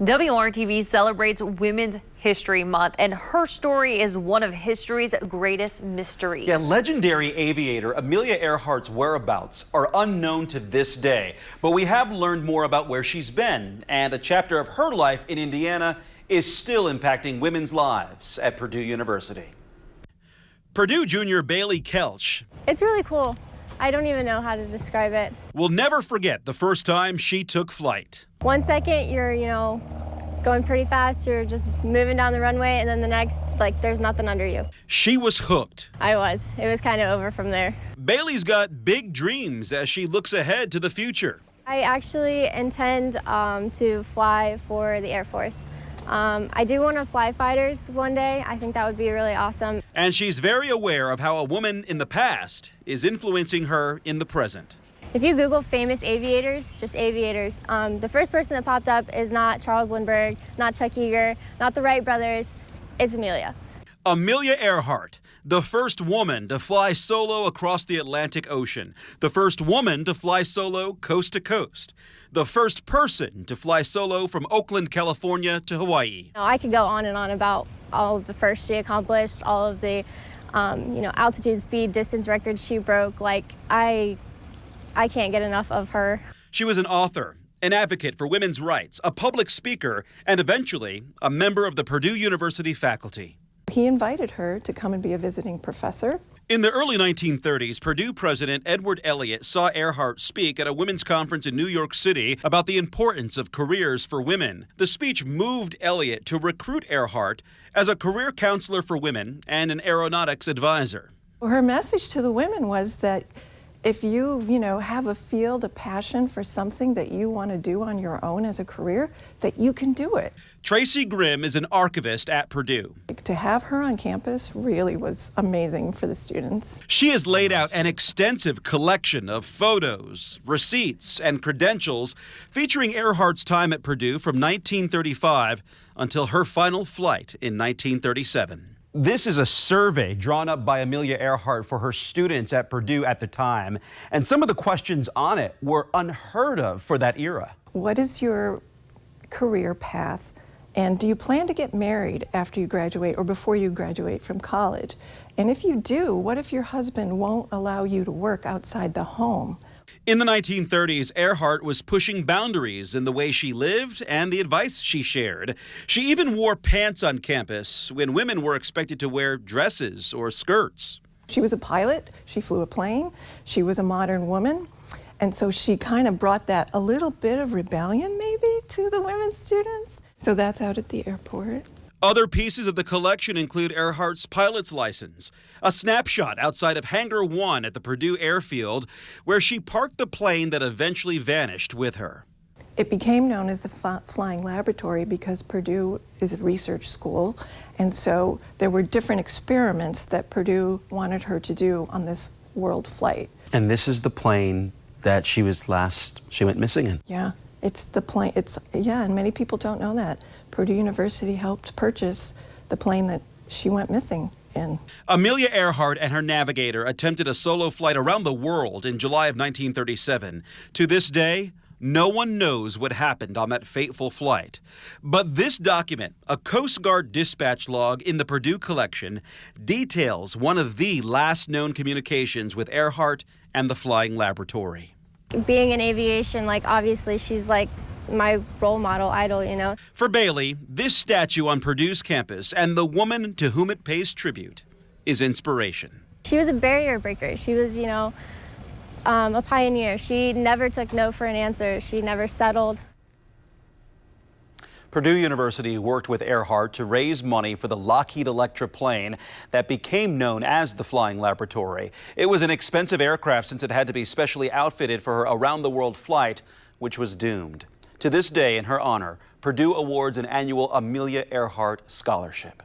WRTV celebrates Women's History Month, and her story is one of history's greatest mysteries. Yeah, legendary aviator Amelia Earhart's whereabouts are unknown to this day, but we have learned more about where she's been, and a chapter of her life in Indiana is still impacting women's lives at Purdue University. Purdue junior Bailey Kelch. It's really cool. I don't even know how to describe it. Will never forget the first time she took flight. 1 second you're, going pretty fast, you're just moving down the runway, and then the next, there's nothing under you. She was hooked. I was. It was kind of over from there. Bailey's got big dreams as she looks ahead to the future. I actually intend to fly for the Air Force. I do want to fly fighters one day. I think that would be really awesome. And she's very aware of how a woman in the past is influencing her in the present. If you Google famous aviators, just aviators, the first person that popped up is not Charles Lindbergh, not Chuck Yeager, not the Wright brothers. It's Amelia. Amelia Earhart, the first woman to fly solo across the Atlantic Ocean, the first woman to fly solo coast to coast, the first person to fly solo from Oakland, California to Hawaii. I could go on and on about all of the firsts she accomplished, all of the altitude, speed, distance records she broke. I can't get enough of her. She was an author, an advocate for women's rights, a public speaker, and eventually a member of the Purdue University faculty. He invited her to come and be a visiting professor. In the early 1930s, Purdue President Edward Elliott saw Earhart speak at a women's conference in New York City about the importance of careers for women. The speech moved Elliott to recruit Earhart as a career counselor for women and an aeronautics advisor. Her message to the women was that if you, have a field, a passion for something that you want to do on your own as a career, that you can do it. Tracy Grimm is an archivist at Purdue. To have her on campus really was amazing for the students. She has laid out an extensive collection of photos, receipts, and credentials featuring Earhart's time at Purdue from 1935 until her final flight in 1937. This is a survey drawn up by Amelia Earhart for her students at Purdue at the time, and some of the questions on it were unheard of for that era. What is your career path, and do you plan to get married after you graduate or before you graduate from college? And if you do, what if your husband won't allow you to work outside the home? In the 1930s, Earhart was pushing boundaries in the way she lived and the advice she shared. She even wore pants on campus when women were expected to wear dresses or skirts. She was a pilot, she flew a plane, she was a modern woman, and so she kind of brought that a little bit of rebellion maybe to the women students. So that's out at the airport. Other pieces of the collection include Earhart's pilot's license, a snapshot outside of Hangar 1 at the Purdue Airfield, where she parked the plane that eventually vanished with her. It became known as the Flying Laboratory because Purdue is a research school, and so there were different experiments that Purdue wanted her to do on this world flight. And this is the plane that she went missing in. Yeah. It's the plane, and many people don't know that. Purdue University helped purchase the plane that she went missing in. Amelia Earhart and her navigator attempted a solo flight around the world in July of 1937. To this day, no one knows what happened on that fateful flight. But this document, a Coast Guard dispatch log in the Purdue collection, details one of the last known communications with Earhart and the Flying Laboratory. Being in aviation, obviously she's my role model, idol, For Bailey, this statue on Purdue's campus and the woman to whom it pays tribute is inspiration. She was a barrier breaker. She was, a pioneer. She never took no for an answer. She never settled. Purdue University worked with Earhart to raise money for the Lockheed Electra plane that became known as the Flying Laboratory. It was an expensive aircraft since it had to be specially outfitted for her around-the-world flight, which was doomed. To this day, in her honor, Purdue awards an annual Amelia Earhart Scholarship.